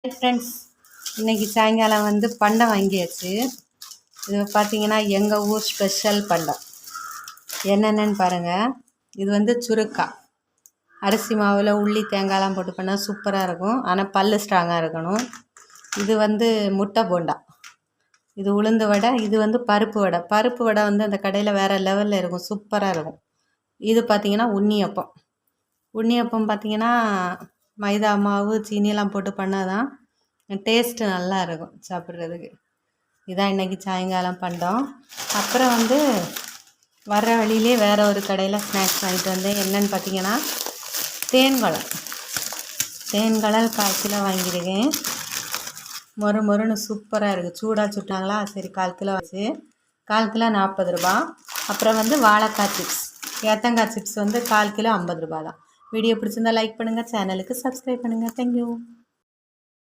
Friends, இன்றைக்கி சாயங்காலம் வந்து பண்டம் வாங்கியாச்சு. இது பார்த்திங்கன்னா எங்கள் ஊர் ஸ்பெஷல் பண்டம். என்னென்னு பாருங்கள். இது வந்து சுருக்கா அரிசி மாவில் உள்ளி தேங்காயெலாம் போட்டு பண்ணால் சூப்பராக இருக்கும். ஆனால் பல்லு ஸ்ட்ராங்காக இருக்கணும். இது வந்து முட்டை போண்டா. இது உளுந்து வடை. இது வந்து பருப்பு வடை. பருப்பு வடை வந்து அந்த கடையில் வேறு லெவலில் இருக்கும், சூப்பராக இருக்கும். இது பார்த்திங்கன்னா உண்ணியப்பம். உண்ணியப்பம் பார்த்திங்கன்னா மைதா மாவு சீனியெல்லாம் போட்டு பண்ணால் தான் டேஸ்ட்டு நல்லா இருக்கும் சாப்பிட்றதுக்கு. இதான் இன்றைக்கி சாயங்காலம் பண்ணோம். அப்புறம் வந்து வர்ற வழியிலே வேறு ஒரு கடையில் ஸ்நாக்ஸ் வாங்கிட்டு வந்தேன். என்னென்னு பார்த்தீங்கன்னா தேன்கடல் 1/4 கிலோ வாங்கியிருக்கேன். மொறுன்னு சூப்பராக இருக்குது. சூடாக சுட்டாங்களா, சரி 1/4 கிலோ வச்சு 1/4 கிலோ 40 ரூபா. அப்புறம் வந்து வாழைக்காய் சிப்ஸ், ஏத்தங்காய் சிப்ஸ் வந்து 1/4 கிலோ 50 ரூபா தான். வீடியோ பிடிச்சிருந்தா லைக் பண்ணுங்கள், சேனலுக்கு சப்ஸ்கிரைப் பண்ணுங்கள். தேங்க்யூ.